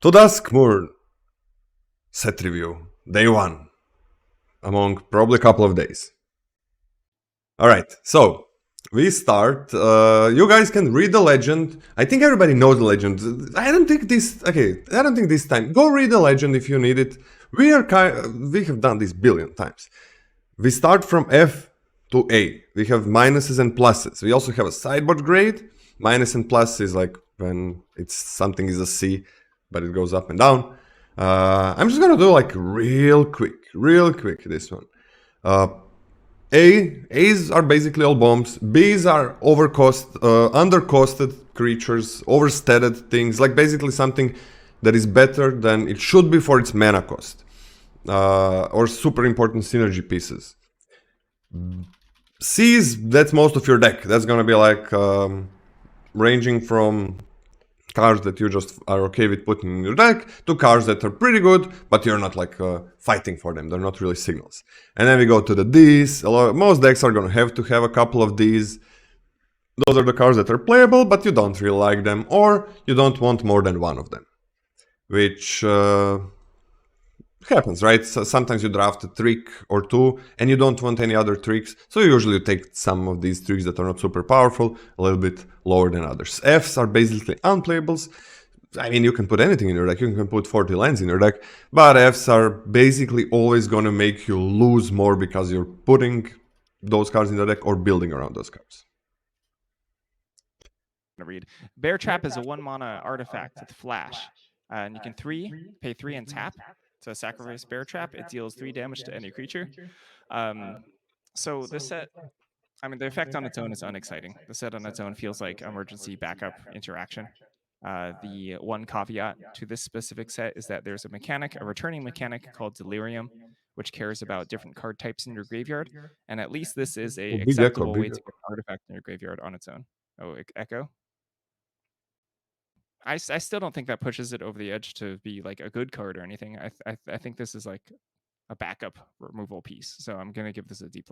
to Duskmourn set review, day 1, among probably a couple of days. Alright, so we start. You guys can read the legend. I think everybody knows the legend. I don't think this time. Go read the legend if you need it. We have done this billion times. We start from F to A. We have minuses and pluses. We also have a sideboard grade. Minus and plus is like when something is a C, but it goes up and down. I'm just gonna do like real quick this one. A's are basically all bombs. B's are undercosted creatures, overstated things, like basically something that is better than it should be for its mana cost. Or super important synergy pieces. C's, that's most of your deck. That's gonna be like ranging from cards that you just are okay with putting in your deck to cards that are pretty good, but you're not like fighting for them. They're not really signals. And then we go to the D's. Most decks are gonna have to have a couple of D's. Those are the cards that are playable, but you don't really like them, or you don't want more than one of them. Which happens, right? So sometimes you draft a trick or two and you don't want any other tricks, so usually you take some of these tricks that are not super powerful, a little bit lower than others. F's are basically unplayables. I mean, you can put anything in your deck, you can put 40 lands in your deck, but F's are basically always gonna make you lose more because you're putting those cards in the deck or building around those cards. Read. Bear Trap is a 1-mana artifact with flash, and you can pay 3 and tap to sacrifice Bear Trap. It deals 3 damage to any creature. So this set, I mean, the effect on its own is unexciting. The set on its own feels like emergency backup interaction. The one caveat to this specific set is that there's a returning mechanic called Delirium, which cares about different card types in your graveyard, and at least this is a acceptable way to get an artifact in your graveyard on its own. Oh, Echo? I still don't think that pushes it over the edge to be like a good card or anything. I think this is like a backup removal piece. So I'm gonna give this a D+.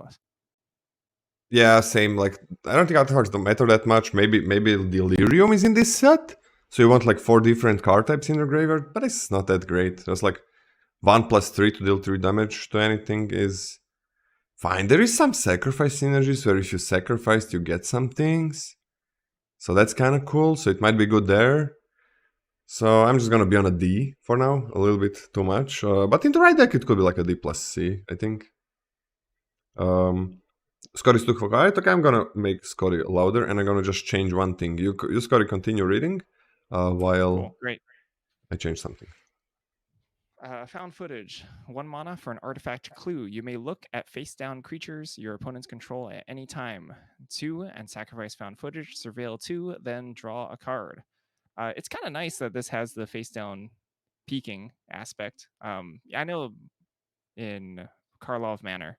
Yeah, same. Like I don't think artifacts don't matter that much. Maybe Delirium is in this set, so you want like 4 different card types in your graveyard, but it's not that great. Just like 1+3 to deal 3 damage to anything is fine. There is some sacrifice synergies where if you sacrificed, you get some things. So that's kind of cool. So it might be good there. So I'm just gonna be on a D for now, a little bit too much. But in the right deck, it could be like a D+C, I think. Scotty's took for right. Okay, I'm gonna make Scotty louder, and I'm gonna just change one thing. You Scotty, continue reading while cool. Great. I change something. Found footage. 1 mana for an artifact clue. You may look at face-down creatures your opponents control at any time. 2 and sacrifice found footage. Surveil 2, then draw a card. It's kind of nice that this has the face-down peeking aspect. I know in Karlov Manor,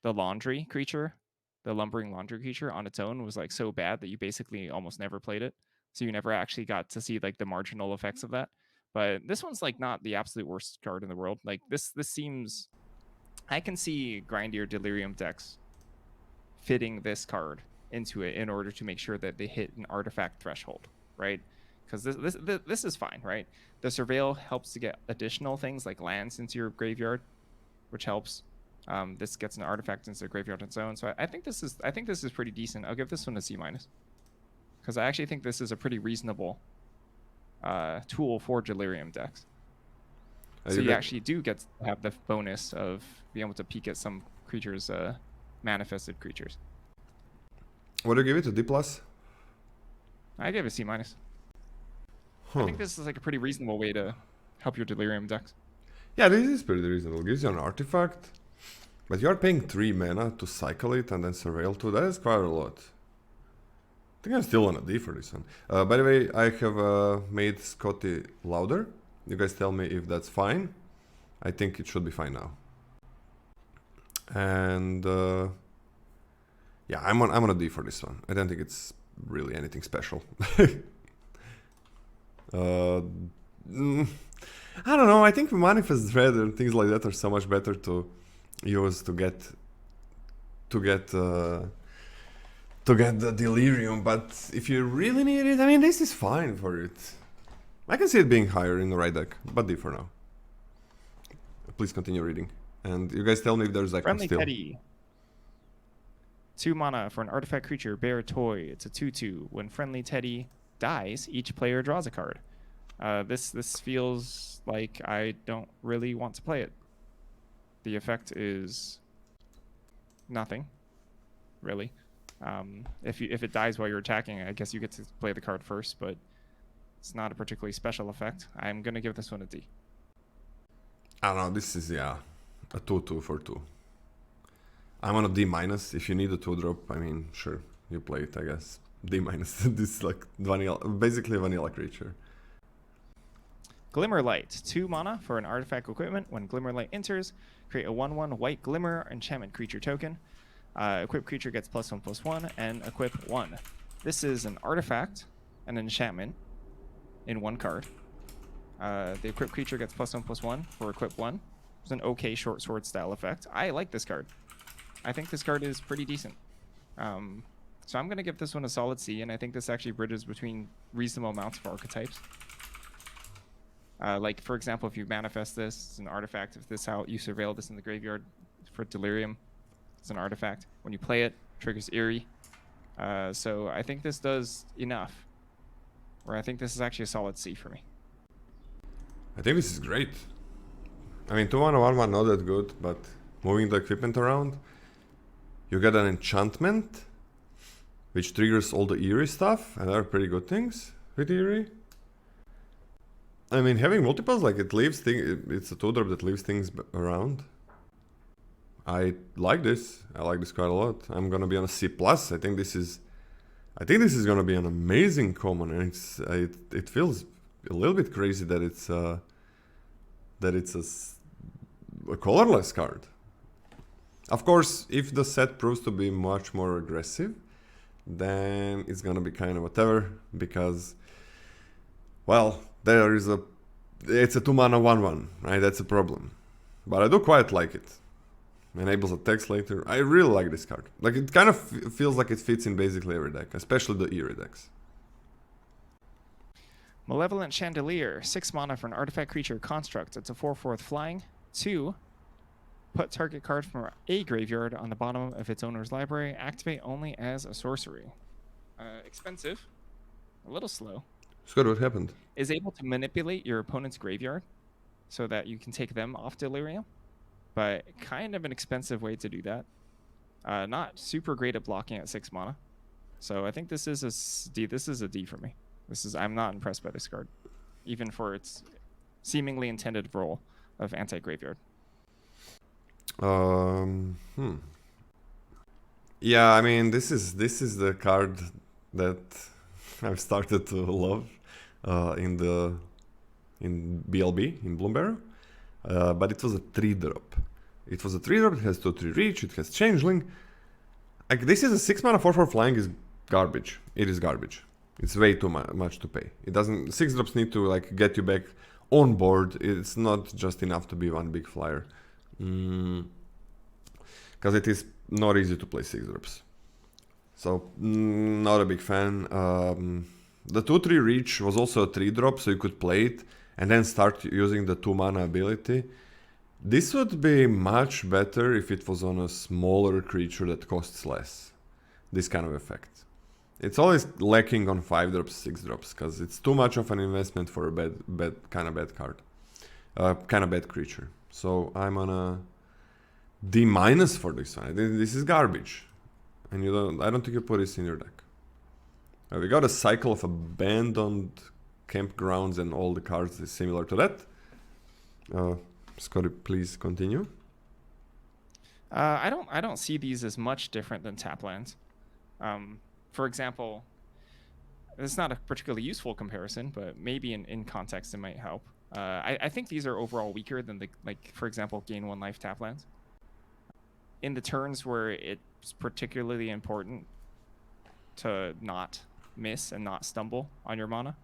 the laundry creature, the lumbering laundry creature on its own was like so bad that you basically almost never played it. So you never actually got to see like the marginal effects of that. But this one's like not the absolute worst card in the world. Like this seems, I can see Grindier Delirium decks fitting this card into it in order to make sure that they hit an artifact threshold, right? Because this is fine, right? The Surveil helps to get additional things like lands into your graveyard, which helps. This gets an artifact into the graveyard on its own. So I think this is pretty decent. I'll give this one a C-, because I actually think this is a pretty reasonable tool for Delirium decks. So you actually do get to have the bonus of being able to peek at some creatures, manifested creatures. What do you give it, a D+? I give it a C-. I think this is like a pretty reasonable way to help your Delirium decks. Yeah, this is pretty reasonable. Gives you an artifact, but you're paying 3 mana to cycle it and then Surveil 2. That is quite a lot. I think I'm still on a D for this one. By the way, I have made Scotty louder. You guys tell me if that's fine. I think it should be fine now. And yeah, I'm on a D for this one. I don't think it's really anything special. I don't know. I think Manifest Dread and things like that are so much better to use to get the Delirium. But if you really need it, I mean, this is fine for it. I can see it being higher in the right deck, but D for now. Please continue reading. And you guys tell me if there's like Friendly still. Teddy. 2 mana for an artifact creature, bear toy. It's a 2/2. When Friendly Teddy dies, each player draws a card. This feels like I don't really want to play it. The effect is nothing, really. If it dies while you're attacking, I guess you get to play the card first, but it's not a particularly special effect. I'm gonna give this one a D. I don't know, this is, yeah, a 2/2 for 2. I'm on a D-. If you need a 2-drop, I mean, sure, you play it, I guess. D-. This is like vanilla, basically a vanilla creature. Glimmer Light. 2 mana for an artifact equipment. When Glimmer Light enters, create a 1/1 white Glimmer enchantment creature token. Equip creature gets +1/+1 and equip 1. This is an artifact, an enchantment in 1 card. The equipped creature gets +1/+1 for equip 1. It's an okay short sword style effect. I like this card. I think this card is pretty decent. So I'm going to give this one a solid C, and I think this actually bridges between reasonable amounts of archetypes. Like, for example, if you manifest this, it's an artifact. If this how you surveil this in the graveyard for Delirium, it's an artifact. When you play it, triggers Eerie. So I think this does enough, where I think this is actually a solid C for me. I think this is great. I mean, 2 mana, 1 mana, not that good, but moving the equipment around, you get an enchantment, which triggers all the Eerie stuff, and there are pretty good things with Eerie. I mean, having multiples, like, it leaves things, it's a 2-drop that leaves things around. I like this. I like this quite a lot. I'm gonna be on a C+. I think this is gonna be an amazing common, and it feels a little bit crazy that it's a colorless card. Of course, if the set proves to be much more aggressive, then it's gonna be kind of whatever, because, well, it's a 2 mana 1/1, right? That's a problem. But I do quite like it. Enables attacks later. I really like this card. Like, it kind of feels like it fits in basically every deck, especially the Eerie decks. Malevolent Chandelier. 6 mana for an artifact creature construct. It's a 4/4 flying. 2. Put target card from a graveyard on the bottom of its owner's library. Activate only as a sorcery. Expensive. A little slow. Scott, what happened? Is able to manipulate your opponent's graveyard so that you can take them off Delirium. But kind of an expensive way to do that. Not super great at blocking at 6 mana. So I think this is a D. This is a D for me. I'm not impressed by this card, even for its seemingly intended role of anti-graveyard. Yeah, I mean, this is the card that I've started to love in BLB, in Bloomberg. But it was a 3-drop. It was a 3-drop, it has 2/3 reach, it has Changeling. Like, this is a 6 mana 4/4 flying is garbage. It is garbage. It's way too much to pay. It doesn't. 6-drops need to, like, get you back on board. It's not just enough to be one big flyer. Because it is not easy to play 6-drops. So, not a big fan. The 2/3 reach was also a 3-drop, so you could play it and then start using the 2 mana ability. This would be much better if it was on a smaller creature that costs less. This kind of effect. It's always lacking on 5-drops, 6-drops, because it's too much of an investment for a kind of bad card. Kind of bad creature. So I'm on a D- for this one. This is garbage. And I don't think you put this in your deck. We got a Cycle of Abandoned Campgrounds, and all the cards is similar to that. Scotty, please continue. I don't see these as much different than tap lands. For example, it's not a particularly useful comparison, but maybe in context it might help. I think these are overall weaker than for example, gain 1 life tap lands. In the turns where it's particularly important to not miss and not stumble on your mana,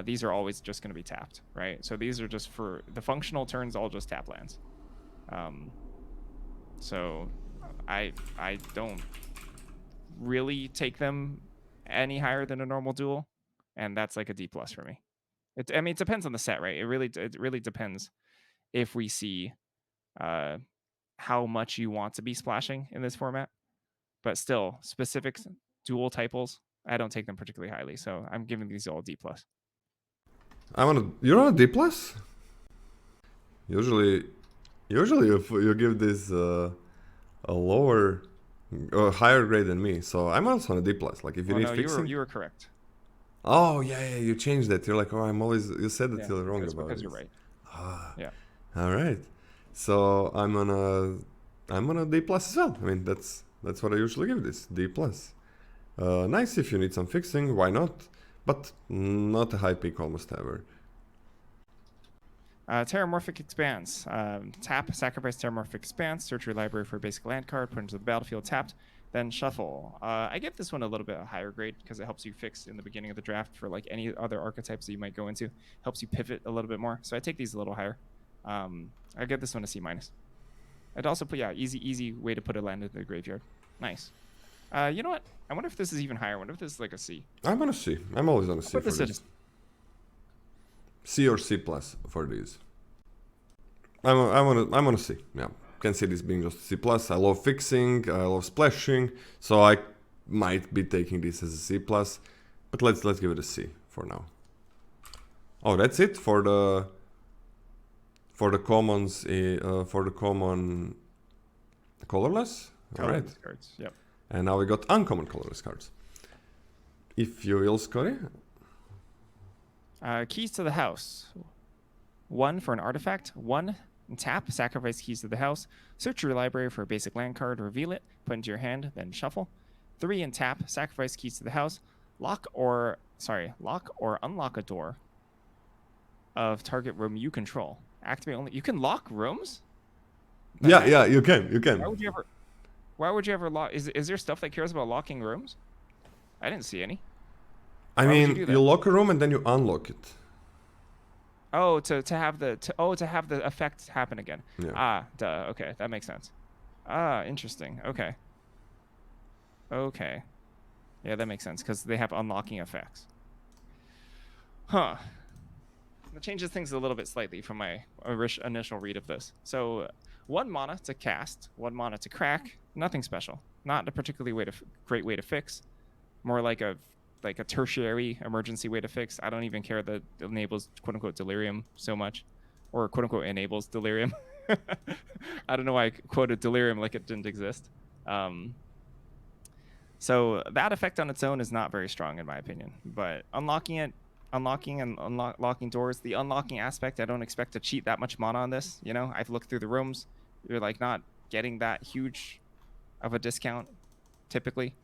these are always just going to be tapped, right? So these are just for the functional turns, all just tap lands. So I don't really take them any higher than a normal duel, and that's like a D+ for me. I mean, it depends on the set, right? It really depends if we see how much you want to be splashing in this format. But still, specifics, dual typals, I don't take them particularly highly. So I'm giving these all D+. You're on a D+? Usually if you give this a lower, higher grade than me, so I'm also on a D+. Like if you need fixing. You were correct. Oh yeah, you changed that. You're like, oh, you said that you're wrong about because it. You're right. Ah, Yeah. all right. So I'm on a D+ as well. I mean, that's what I usually give this, D+. Nice if you need some fixing, why not? But not a high peak almost ever. Terramorphic Expans. Tap, sacrifice Terramorphic Expans, search your library for a basic land card, put it into the battlefield tapped, then shuffle. I give this one a little bit a higher grade because it helps you fix in the beginning of the draft for like any other archetypes that you might go into. Helps you pivot a little bit more. So I take these a little higher. I give this one a C-. I'd also put, easy way to put a land in the graveyard. Nice. You know what? I wonder if this is even higher. I wonder if this is like a C. I'm on a C. I'm always on a C for this. C or C+ for these. I'm on a C. Yeah, can see this being just C+. I love fixing, I love splashing, so I might be taking this as a C+. But let's give it a C for now. Oh, that's it for the commons. For the common colorless. All right. Cards. Yep. And now we got uncommon colorless cards. If you will, Scotty. Keys to the house. 1 for an artifact. 1, tap, sacrifice keys to the house. Search your library for a basic land card, reveal it, put into your hand, then shuffle. 3 and tap, sacrifice keys to the house. Lock or unlock a door of target room you control. Activate only. You can lock rooms? Yeah, you can. Why would you ever lock? Is there stuff that cares about locking rooms? I didn't see any. I mean, you lock a room and then you unlock it. Oh, to have the effect happen again. Yeah. Ah, duh. Okay, that makes sense. Ah, interesting. Okay. Yeah, that makes sense because they have unlocking effects. Huh. That changes things a little bit slightly from my initial read of this. So, 1 mana to cast, 1 mana to crack. Nothing special. Not a particularly great way to fix. More like a tertiary emergency way to fix. I don't even care that it enables quote unquote delirium so much, or quote unquote enables delirium. I don't know why I quoted delirium like it didn't exist. So that effect on its own is not very strong in my opinion, but unlocking doors, the unlocking aspect, I don't expect to cheat that much mana on this. You know, I've looked through the rooms. You're like not getting that huge of a discount typically.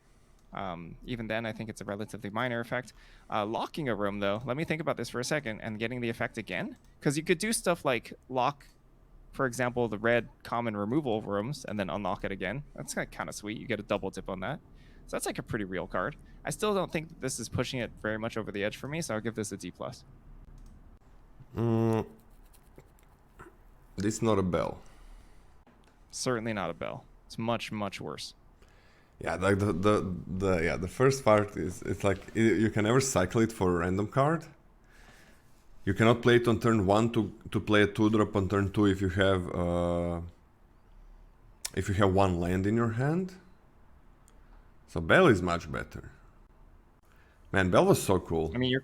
Even then, I think it's a relatively minor effect. Locking a room, though, let me think about this for a second, and getting the effect again. Because you could do stuff like lock, for example, the red common removal rooms, and then unlock it again. That's kind of sweet. You get a double dip on that. So that's like a pretty real card. I still don't think that this is pushing it very much over the edge for me, so I'll give this a D+. This is not a bell. Certainly not a bell. It's much, much worse. Yeah, like the first part is it's like you can never cycle it for a random card. You cannot play it on turn 1 to play a 2-drop on turn 2 if you have 1 land in your hand. So Bell is much better. Man, Bell was so cool. I mean,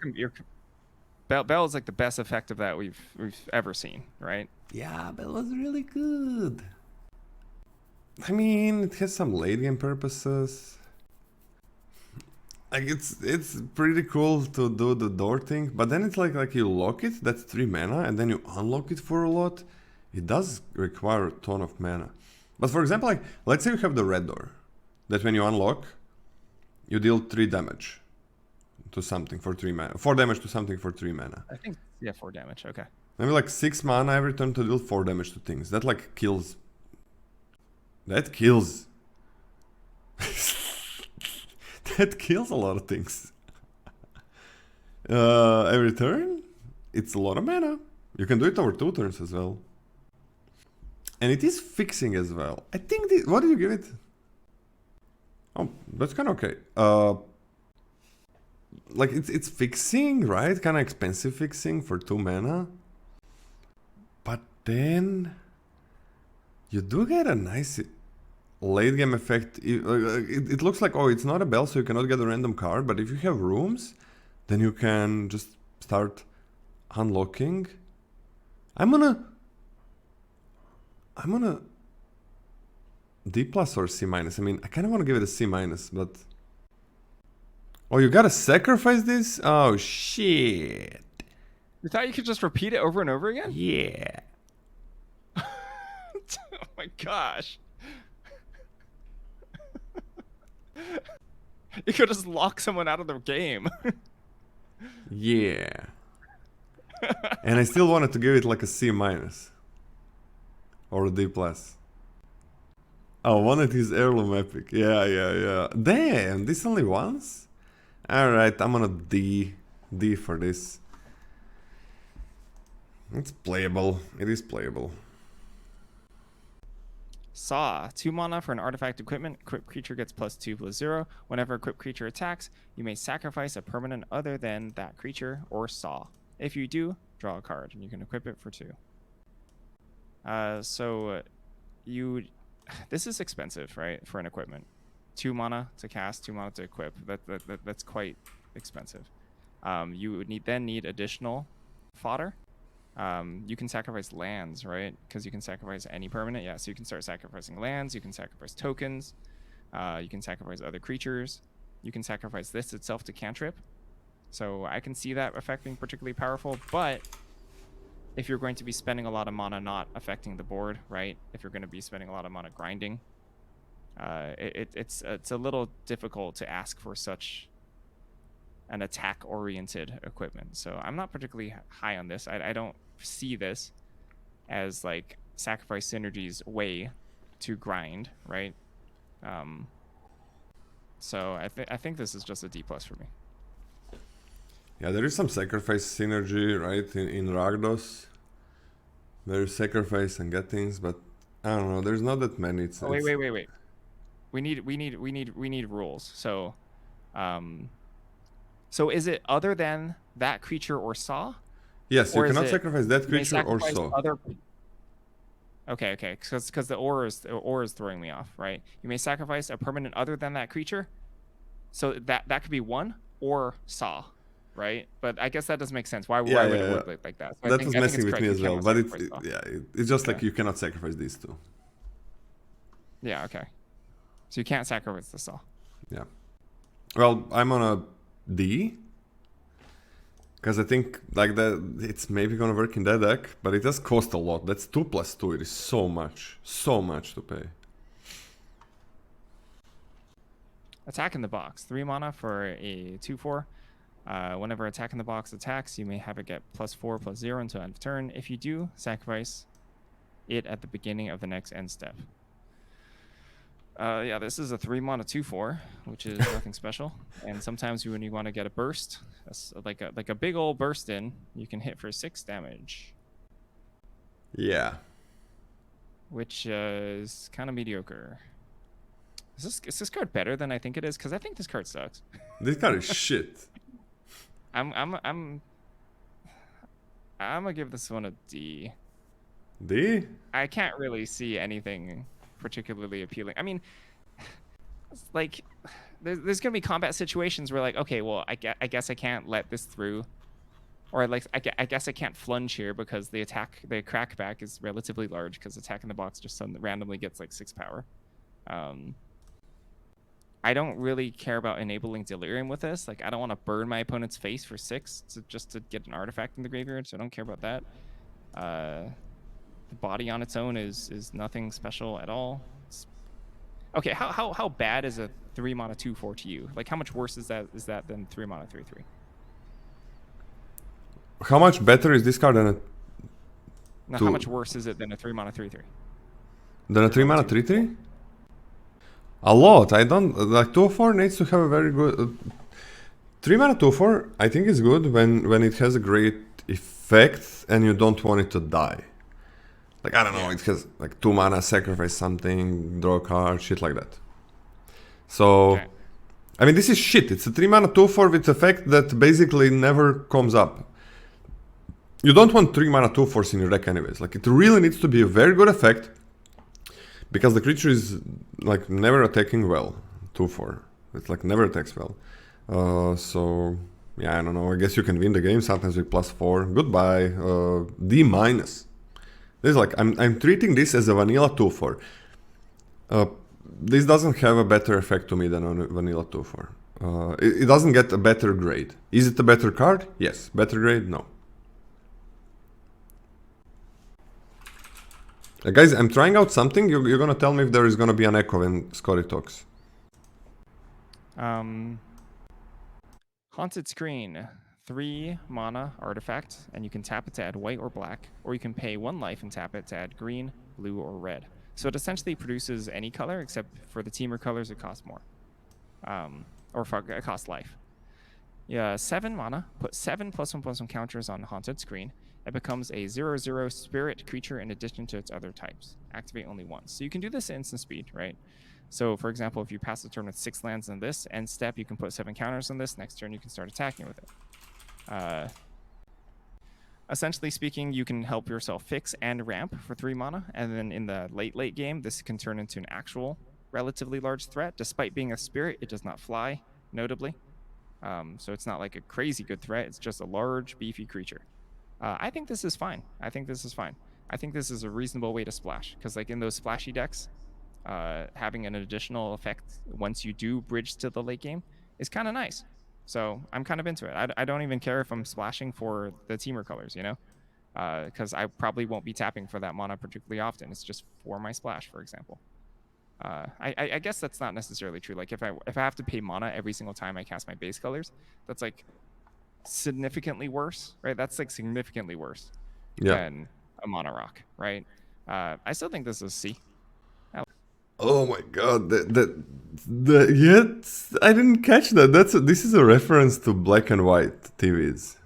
Bell is like the best effect of that we've ever seen, right? Yeah, Bell was really good. I mean, it has some late game purposes. Like it's pretty cool to do the door thing, but then it's like you lock it, that's 3 mana, and then you unlock it for a lot. It does require a ton of mana. But for example, like let's say you have the red door, that when you unlock, you deal 3 damage to something for 3 mana. 4 damage to something for 3 mana. I think 4 damage. Okay. Maybe like 6 mana every turn to deal 4 damage to things. That like kills. That kills. That kills a lot of things. Every turn, it's a lot of mana. You can do it over 2 turns as well. And it is fixing as well. I think what do you give it? Oh, that's kind of okay. like it's fixing, right? Kind of expensive fixing for 2 mana. But then you do get a nice late game effect. It looks like, oh, it's not a bell, so you cannot get a random card. But if you have rooms, then you can just start unlocking. I'm gonna D plus or C minus. I mean, I kind of want to give it a C minus, but oh, you gotta sacrifice this? Oh shit! You thought you could just repeat it over and over again? Yeah. Oh my gosh. You could just lock someone out of the game. Yeah. And I still wanted to give it like a C minus. Or a D plus. Oh, one of his heirloom epic. Yeah. Damn, this only once? Alright, I'm on a D for this. It's playable. It is playable. Saw. 2 mana for an artifact equipment. Equipped creature gets +2/+0. Whenever equipped creature attacks, you may sacrifice a permanent other than that creature or saw. If you do, draw a card, and you can equip it for 2. This is expensive, right, for an equipment. 2 mana to cast, 2 mana to equip. That's quite expensive. You would need additional fodder. You can sacrifice lands, right? Because you can sacrifice any permanent. Yeah, so you can start sacrificing lands. You can sacrifice tokens. You can sacrifice other creatures. You can sacrifice this itself to cantrip. So I can see that effect being particularly powerful, but if you're going to be spending a lot of mana not affecting the board, right? If you're going to be spending a lot of mana grinding, it's a little difficult to ask for such an attack-oriented equipment. So I'm not particularly high on this. I don't see this as like sacrifice synergy's way to grind, right? So I think this is just a D+ for me. Yeah, there is some sacrifice synergy, right, in Rakdos. There is sacrifice and get things, but I don't know. There's not that many. Wait. We need rules. So, so is it other than that creature or saw? Yes, you cannot sacrifice that creature or saw. Okay, because the or is throwing me off, right? You may sacrifice a permanent other than that creature, so that could be one or saw, right? But I guess that doesn't make sense. Why would it work like that? So that was messing with me as well. But it's just like you cannot sacrifice these two. Yeah. Okay. So you can't sacrifice the saw. Yeah. Well, I'm on a D. Because I think like that it's maybe gonna work in that deck, but it does cost a lot. That's 2+2. It is so much to pay. Attack in the box. 3 mana for a 2/4. Whenever attack in the box attacks, you may have it get +4/+0 until end of turn. If you do, sacrifice it at the beginning of the next end step. Yeah, this is a 3 mana 2/4, which is nothing special. And sometimes when you want to get a burst, like a big old burst in, you can hit for 6 damage. Yeah. Which is kind of mediocre. Is this card better than I think it is? Because I think this card sucks. This card is shit. I'm gonna give this one a D. D? I can't really see anything particularly appealing. I mean, like, there's gonna be combat situations where, like, okay, well, I guess I can't let this through, or like I guess I can't flunge here because the crackback is relatively large because attack in the box just randomly gets like 6 power. I don't really care about enabling Delirium with this. Like, I don't want to burn my opponent's face for 6 just to get an artifact in the graveyard, so I don't care about that. The body on its own is nothing special at all. Okay, how bad is a 3 mana 2/4 to you? Like, how much worse is that than 3 mana 3/3? How much better is this card than a? Now, how much worse is it than a 3 mana 3/3? Than a 3 mana 3/3? A lot. I don't like 2/4 needs to have a very good 3 mana 2/4. I think is good when it has a great effect and you don't want it to die. Like, I don't know, it has like 2 mana, sacrifice something, draw a card, shit like that. So I mean, this is shit. It's a 3 mana 2/4 with effect that basically never comes up. You don't want 3 mana 2/4s in your deck anyways. Like, it really needs to be a very good effect, because the creature is, like, never attacking well. 2/4. It's like, never attacks well. So, yeah, I don't know. I guess you can win the game sometimes with +4. Goodbye. D-. This is like, I'm treating this as a vanilla 2/4. This doesn't have a better effect to me than a vanilla 2/4. It doesn't get a better grade. Is it a better card? Yes. Better grade? No. Guys, I'm trying out something. You're gonna tell me if there is gonna be an echo when Scotty talks. Haunted Screen. 3 mana artifact, and you can tap it to add white or black, or you can pay 1 life and tap it to add green, blue, or red. So it essentially produces any color, except for the teamer colors, it costs more. It costs life. Yeah, 7 mana. Put 7 +1/+1 counters on Haunted Screen. It becomes a 0/0 spirit creature in addition to its other types. Activate only once. So you can do this at instant speed, right? So, for example, if you pass the turn with 6 lands in this, end step, you can put 7 counters on this. Next turn, you can start attacking with it. Essentially speaking, you can help yourself fix and ramp for 3 mana, and then in the late game, this can turn into an actual relatively large threat. Despite being a spirit, it does not fly, notably. So it's not like a crazy good threat. It's just a large, beefy creature. I think this is fine. I think this is a reasonable way to splash, because like in those splashy decks, having an additional effect once you do bridge to the late game is kind of nice. So I'm kind of into it. I don't even care if I'm splashing for the teamer colors, you know, because I probably won't be tapping for that mana particularly often. It's just for my splash, for example. I guess that's not necessarily true. Like if I have to pay mana every single time I cast my base colors, that's like significantly worse, right? That's like significantly worse than a mana rock, right? I still think this is C. Oh my god, I didn't catch that. This is a reference to black and white TVs.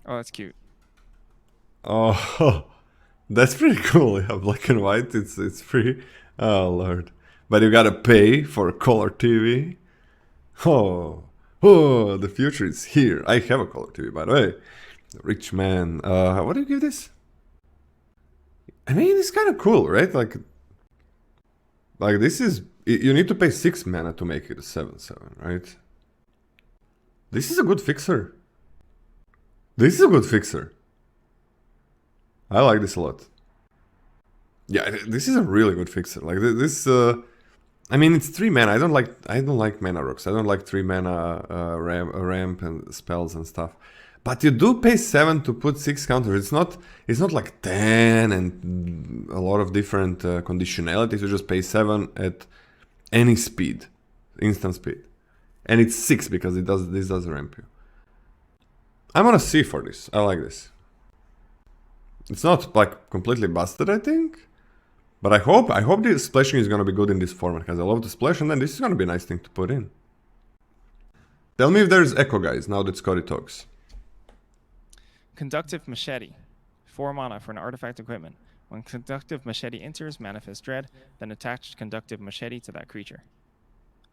Oh, that's cute. Oh, that's pretty cool. Yeah, black and white. It's free. Oh lord, but you gotta pay for a color TV. Oh, the future is here. I have a color TV, by the way. Rich man. What do you give this? I mean, it's kind of cool, right? Like this is, you need to pay 6 mana to make it a 7/7, right? This is a good fixer. I like this a lot. Yeah, this is a really good fixer. Like this, I mean, it's 3 mana. I don't like mana rocks. I don't like 3 mana ramp and spells and stuff. But you do pay 7 to put 6 counters. It's not like 10 and a lot of different conditionalities. You just pay 7 at any speed, instant speed, and it's 6 because this does ramp you. I'm on a C for this. I like this. It's not like completely busted, I think, but I hope the splashing is gonna be good in this format, because I love the splash, and then this is gonna be a nice thing to put in. Tell me if there's echo, guys, now that Scotty talks. Conductive Machete. 4 mana for an artifact equipment. When Conductive Machete enters, manifest Dread, then attach Conductive Machete to that creature.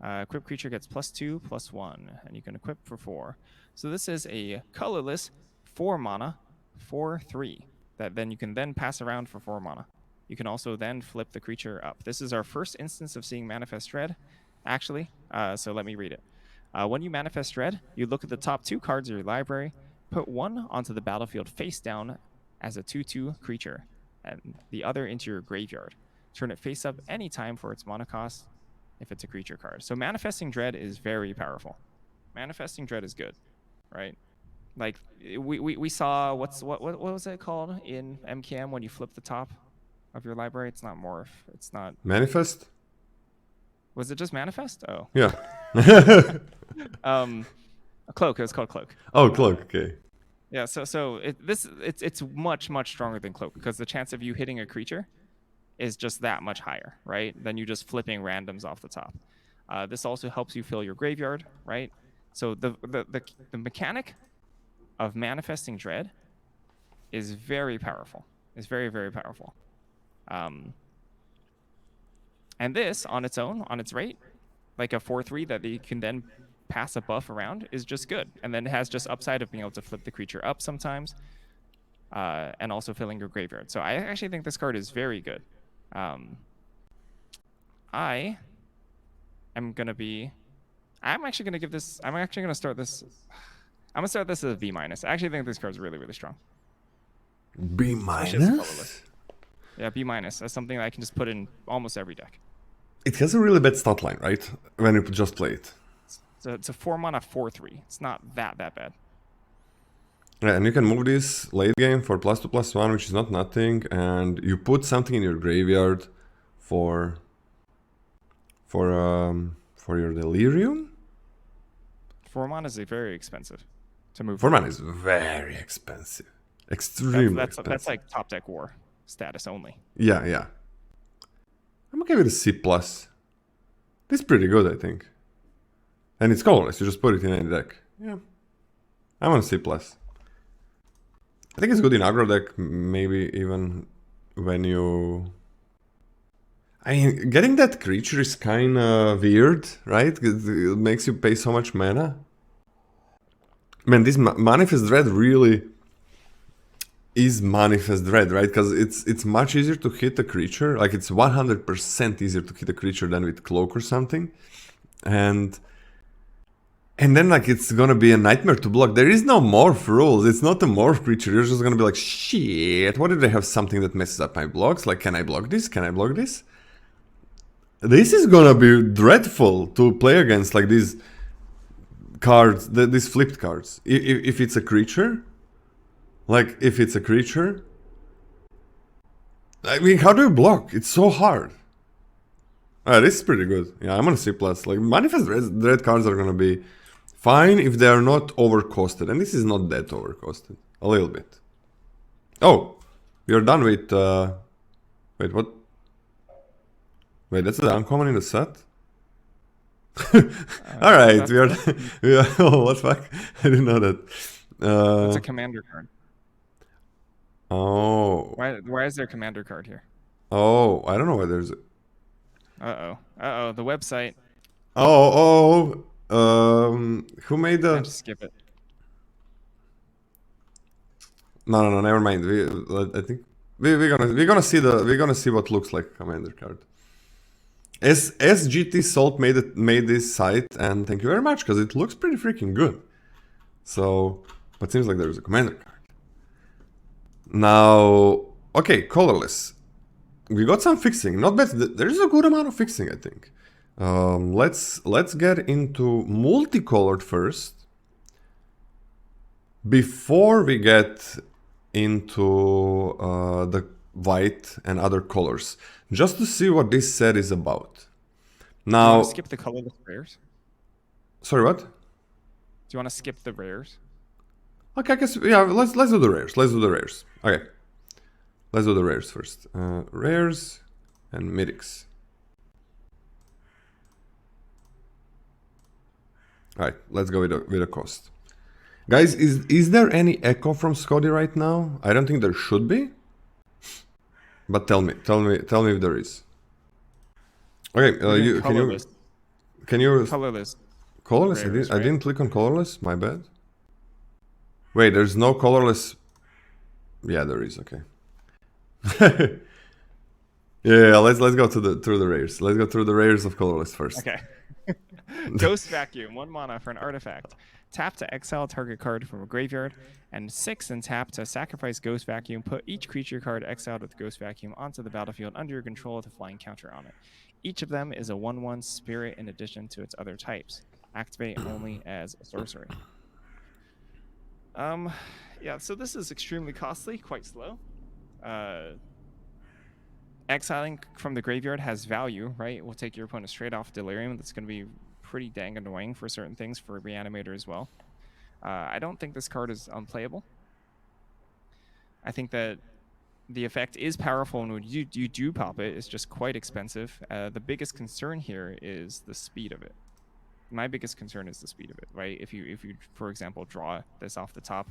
Equip creature gets +2/+1, and you can equip for 4. So this is a colorless 4 mana, 4/3, that then you can then pass around for 4 mana. You can also then flip the creature up. This is our first instance of seeing Manifest Dread, actually, so let me read it. When you Manifest Dread, you look at the top 2 cards of your library, put 1 onto the battlefield face down as a 2/2 creature, and the other into your graveyard. Turn it face up anytime for its mana cost if it's a creature card. So Manifesting Dread is very powerful. Manifesting Dread is good, right? Like we saw what was it called in MKM when you flip the top of your library? It's not Morph. It's not Manifest. Was it just Manifest? Oh. Yeah. A Cloak. It was called Cloak. Oh, Cloak. Okay. Yeah. So it's much stronger than Cloak, because the chance of you hitting a creature is just that much higher, right? Than you just flipping randoms off the top. This also helps you fill your graveyard, right? So the mechanic of Manifesting Dread is very powerful. It's very powerful. And this on its own, on its rate, like a 4/3 that you can then pass a buff around is just good, and then it has just upside of being able to flip the creature up sometimes, and also filling your graveyard. So I actually think this card is very good. I am gonna be. I'm actually gonna give this. I'm actually gonna start this. I'm gonna start this as a B minus. I actually think this card is really, really strong. B Especially as a minus? colorless. Yeah, B minus. That's something that I can just put in almost every deck. It has a really bad stat line, right? When you just play it. So it's a 4-mana 4/3. It's not that bad. Yeah, and you can move this late game for +2/+1, which is not nothing, and you put something in your graveyard for your Delirium. 4 mana is very expensive to move. 4 mana is very expensive, extremely expensive. That's like top deck war status only. Yeah. I'm okay with a C+. This is pretty good, I think. And it's colorless, you just put it in any deck. Yeah. I'm on C+. I think it's good in aggro deck, maybe even when you... I mean, getting that creature is kinda weird, right? It makes you pay so much mana. Man, this Manifest Dread really is Manifest Dread, right? Because it's much easier to hit a creature. Like, it's 100% easier to hit a creature than with Cloak or something. And then, like, it's gonna be a nightmare to block. There is no morph rules. It's not a morph creature. You're just gonna be like, shit, what if they have something that messes up my blocks? Like, can I block this? Can I block this? This is gonna be dreadful to play against, like, these cards, these flipped cards. If it's a creature, like, if it's a creature, I mean, how do you block? It's so hard. This is pretty good. Yeah, I'm on C+. Like, Manifest Dread cards are gonna be fine if they are not overcosted, and this is not that overcosted. A little bit. Oh, we are done with... Wait, what? Wait, that's the uncommon in the set? Alright, we are... oh, what the fuck? I didn't know that. It's a commander card. Oh. Why is there a commander card here? Oh, I don't know why there's... Uh-oh, the website. Who made the... Just skip it. No, never mind. I think we're gonna see what looks like a commander card. SGT Salt made this site, and thank you very much, because it looks pretty freaking good. So, but seems like there's a commander card. Now, okay, colorless. We got some fixing. Not bad. There's a good amount of fixing, I think. Let's get into multicolored first, before we get into the white and other colors, just to see what this set is about. Now, do you want to skip the colorless rares? Sorry, what? Do you want to skip the rares? Okay, I guess, yeah, let's do the rares. Let's do the rares. Okay. Let's do the rares first. Rares and mythics. Alright, let's go with a cost. Guys, is there any echo from Scotty right now? I don't think there should be. But tell me if there is. Okay, can you colorless? Colorless? Rares, I didn't click on colorless. My bad. Wait, there's no colorless. Yeah, there is. Okay. yeah, let's go through the rares. Let's go through the rares of colorless first. Okay. Ghost Vacuum, 1 mana for an artifact. Tap to exile target card from a graveyard, and 6 and tap to sacrifice Ghost Vacuum. Put each creature card exiled with Ghost Vacuum onto the battlefield under your control with a flying counter on it. Each of them is a 1/1 spirit in addition to its other types. Activate only as a sorcery. Yeah, so this is extremely costly, quite slow. Exiling from the graveyard has value, right? It will take your opponent straight off Delirium. That's going to be pretty dang annoying for certain things, for Reanimator as well. I don't think this card is unplayable. I think that the effect is powerful, and when you do pop it, it's just quite expensive. The biggest concern here is the speed of it. My biggest concern is the speed of it, right? If you, for example, draw this off the top,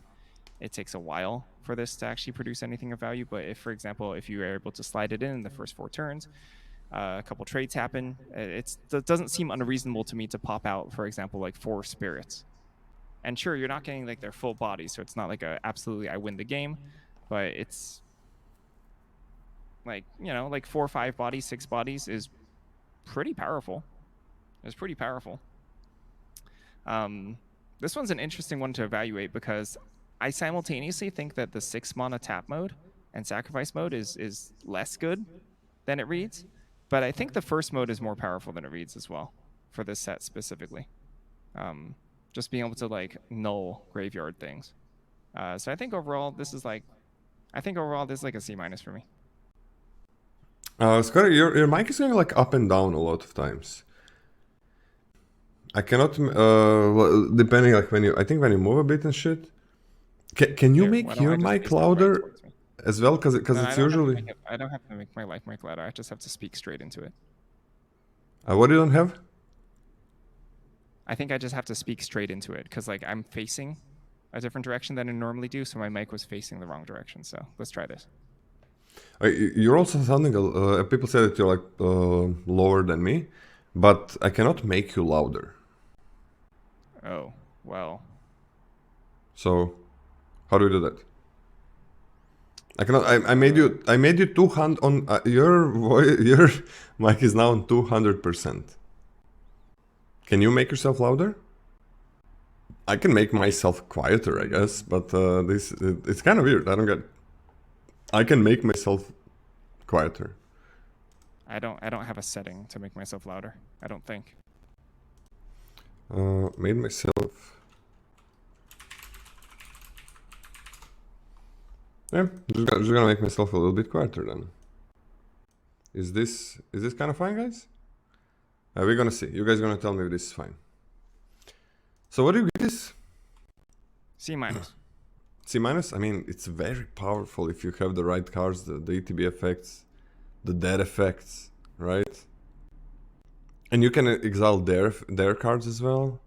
it takes a while for this to actually produce anything of value. But if, for example, if you are able to slide it in the first 4 turns, a couple trades happen. It doesn't seem unreasonable to me to pop out, for example, like 4 spirits. And sure, you're not getting like their full body, so it's not like a absolutely I win the game, but it's like, you know, like 4 or 5 bodies, 6 bodies is pretty powerful. It's pretty powerful. This one's an interesting one to evaluate because I simultaneously think that the 6 mana tap mode and sacrifice mode is less good than it reads, but I think the first mode is more powerful than it reads as well for this set specifically. Just being able to like null graveyard things. So I think overall this is like a C- for me. Scotty, your mic is going like up and down a lot of times. I cannot, depending like when you, I think when you move a bit and shit. Can you make your mic louder as well? Because it's usually... I don't have to make my mic louder. I just have to speak straight into it. What you don't have? I think I just have to speak straight into it because like I'm facing a different direction than I normally do, so my mic was facing the wrong direction. So let's try this. You're also sounding, people say that you're like lower than me, but I cannot make you louder. Oh, well. So, how do we do that? I cannot. I made you 200 on your voice. Your mic is now on 200%. Can you make yourself louder? I can make myself quieter, I guess, but it's kind of weird. I don't get. I can make myself quieter. I don't have a setting to make myself louder. I don't think. Made myself. Yeah, just gonna make myself a little bit quieter then. Is this kind of fine, guys? We're gonna see. You guys gonna tell me if this is fine. So what do you get this? C-. C-. I mean, it's very powerful if you have the right cards, the ETB effects, the dead effects, right? And you can exile their cards as well.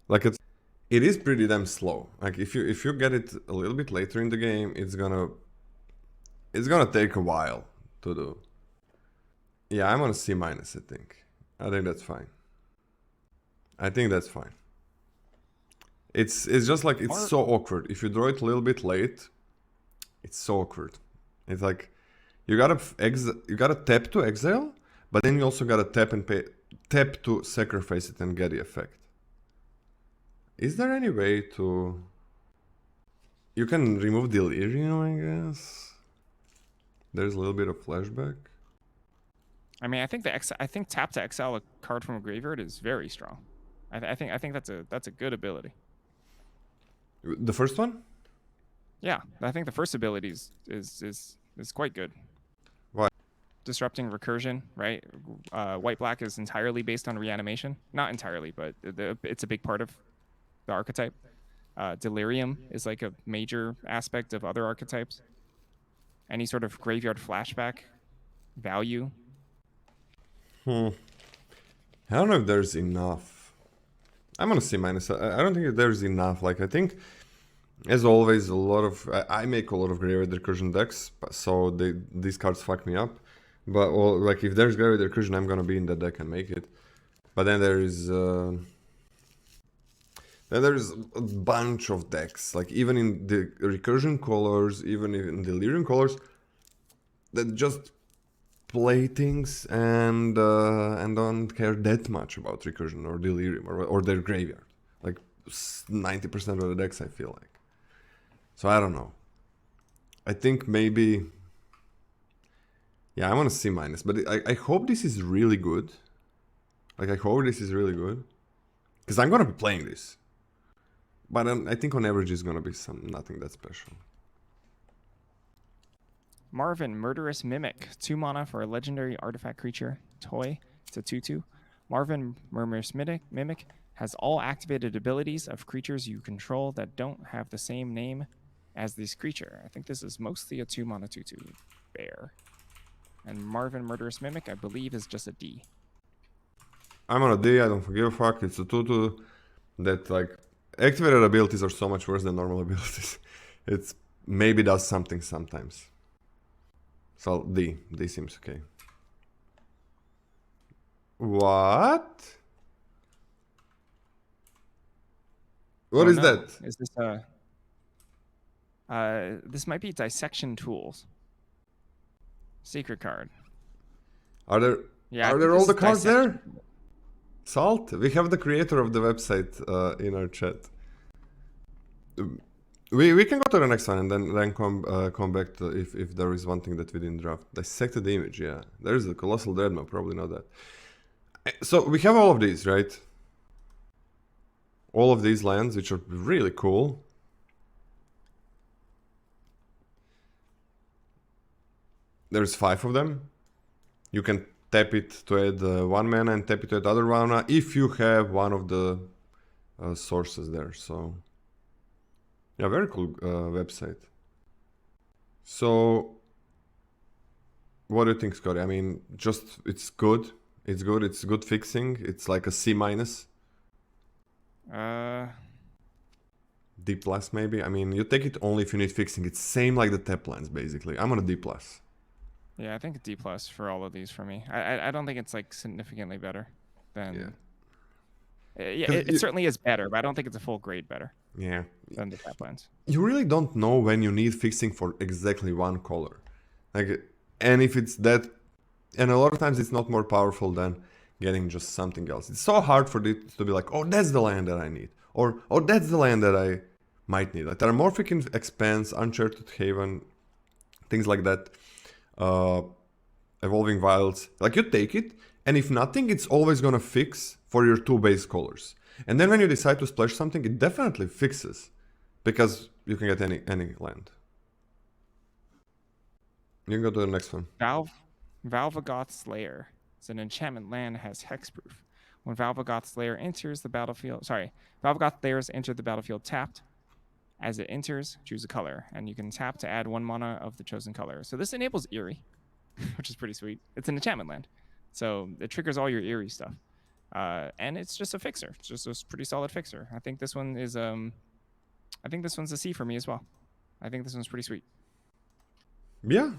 Like it is pretty damn slow. Like if you get it a little bit later in the game, it's gonna take a while to do. Yeah, I'm on a C-, I think. I think that's fine. I think that's fine. It's just like it's so awkward. If you draw it a little bit late, it's so awkward. It's like you gotta tap to exile, but then you also gotta tap to sacrifice it and get the effect. Is there any way to... You can remove Delirium, I guess. There's a little bit of flashback. I mean, I think tap to exile a card from a graveyard is very strong. I think that's a good ability. The first one? Yeah, I think the first ability is quite good. Why? Disrupting recursion, right? White-black is entirely based on reanimation. Not entirely, but it's a big part of the archetype. Delirium is like a major aspect of other archetypes. Any sort of graveyard flashback value. I don't know if there's enough. I'm gonna C-. I don't think there's enough. Like I think, as always, I make a lot of graveyard recursion decks, so these cards fuck me up. But like if there's graveyard recursion, I'm gonna be in that deck and make it. But then there's a bunch of decks, like even in the recursion colors, even in delirium colors, that just play things and don't care that much about recursion or delirium or their graveyard. Like 90% of the decks, I feel like. So I don't know. I think maybe... Yeah, I'm on a C-, but I hope this is really good. Like, I hope this is really good. Because I'm going to be playing this. But I think on average it's going to be nothing that special. Marvin, Murderous Mimic. 2 mana for a legendary artifact creature. Toy. It's a 2/2. Marvin, Murderous Mimic has all activated abilities of creatures you control that don't have the same name as this creature. I think this is mostly a 2 mana 2/2 bear. And Marvin, Murderous Mimic, I believe, is just a D. I'm on a D, I don't give a fuck. It's a 2/2 that, like, activated abilities are so much worse than normal abilities. It's maybe does something sometimes. So D seems okay. What? Oh, What is no. that? Is this this might be dissection tools. Secret card. Are there Yeah, I are think there this all the is cards there? dissection. Salt? We have the creator of the website in our chat. We can go to the next one and then come back to if there is one thing that we didn't draft. Dissected image, yeah. There is a Colossal Dreadmaw, probably not that. So we have all of these, right? All of these lands, which are really cool. There's 5 of them. You can tap it to add 1 mana and tap it to add other mana if you have one of the sources there. So yeah, very cool website. So what do you think, Scotty? I mean, just it's good. It's good. It's good fixing. It's like a C-. D+ maybe. I mean, you take it only if you need fixing. It's same like the tap lands basically. I'm on a D+. Yeah, I think a D+ for all of these for me. I don't think it's like significantly better than. Yeah. Yeah, it certainly is better, but I don't think it's a full grade better. Yeah. Than the tap lands. You really don't know when you need fixing for exactly one color. Like, and if it's that, and a lot of times it's not more powerful than getting just something else. It's so hard for it to be like, oh, that's the land that I need, or oh, that's the land that I might need. Like Terramorphic Expans, Uncharted Haven, things like that. Evolving Wilds. Like you take it, and if nothing, it's always gonna fix for your 2 base colors. And then when you decide to splash something, it definitely fixes, because you can get any land. You can go to the next one. Valgoth Slayer. It's an enchantment land, has hexproof. When Valgoth Slayer enters the battlefield, Valgoth Slayers enter the battlefield tapped. As it enters, choose a color, and you can tap to add 1 mana of the chosen color. So this enables Eerie, which is pretty sweet. It's an enchantment land, so it triggers all your Eerie stuff, and it's just a fixer. It's just a pretty solid fixer. I think this one is I think this one's a C for me as well. I think this one's pretty sweet. Yeah.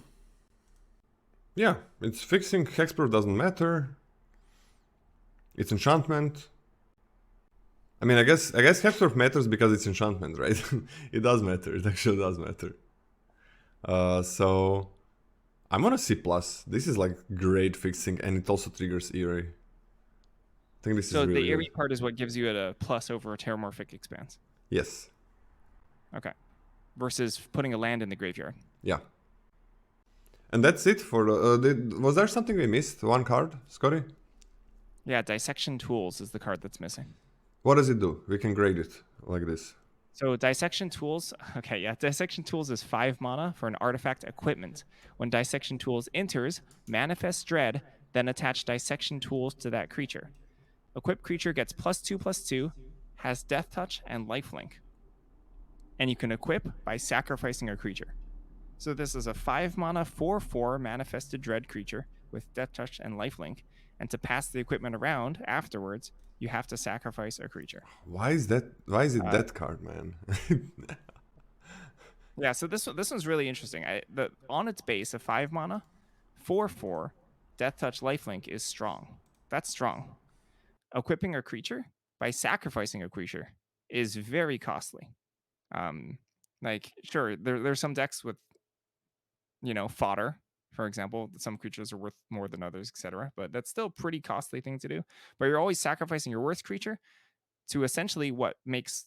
Yeah, it's fixing. Hexproof doesn't matter. It's enchantment. I mean, I guess hexproof matters because it's enchantment, right? It does matter. It actually does matter. So I'm on a C+. This is like great fixing, and it also triggers Eerie. I think this is really So the Eerie good. part is what gives you a plus over a Terramorphic Expans. Yes. Okay. Versus putting a land in the graveyard. Yeah. And that's it for the... was there something we missed? One card, Scotty? Yeah, Dissection Tools is the card that's missing. What does it do? We can grade it like this. So Dissection Tools, okay, yeah, Dissection Tools is 5 mana for an artifact equipment. When Dissection Tools enters, manifest Dread, then attach Dissection Tools to that creature. Equipped creature gets +2/+2, has Death Touch and Lifelink. And you can equip by sacrificing a creature. So this is a 5 mana 4/4 manifested Dread creature with Death Touch and Lifelink. And to pass the equipment around afterwards, you have to sacrifice a creature. Why is it that card, man? Yeah, so this one's really interesting. On its base, a 5 mana, 4/4, Death Touch Lifelink is strong. That's strong. Equipping a creature by sacrificing a creature is very costly. Like, sure, there's some decks with, fodder, for example. Some creatures are worth more than others, etc. But that's still a pretty costly thing to do. But you're always sacrificing your worst creature to essentially what makes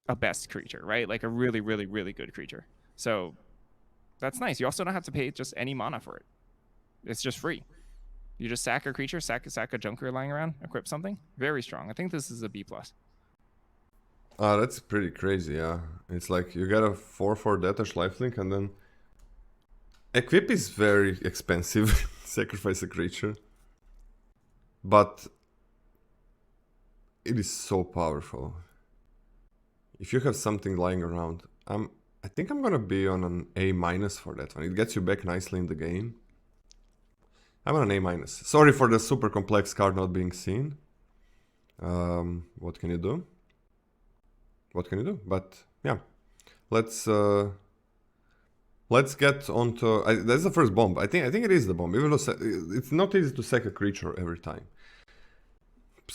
a best creature, right? Like a really, really, really good creature. So that's nice. You also don't have to pay just any mana for it. It's just free. You just sack a creature, sack a junker lying around, equip something. Very strong. I think this is a B+. Oh, that's pretty crazy, yeah. It's like you get a 4/4 Death Touch Lifelink, and then equip is very expensive. Sacrifice a creature. But it is so powerful. If you have something lying around, I think I'm gonna be on an A- for that one. It gets you back nicely in the game. I'm on an A-. Sorry for the super complex card not being seen. What can you do? What can you do? But yeah, let's let's get on to... that's the first bomb. I think it is the bomb, even though it's not easy to sack a creature every time.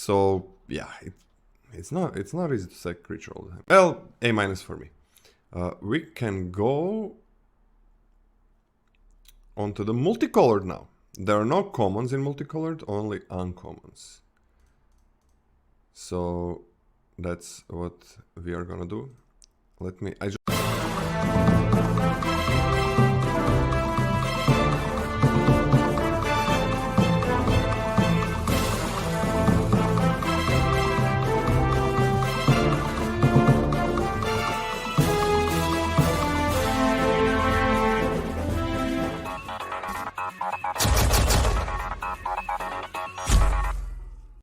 So, yeah, it's not easy to sack a creature all the time. Well, A- for me. We can go onto the multicolored now. There are no commons in multicolored, only uncommons. So that's what we are gonna do. I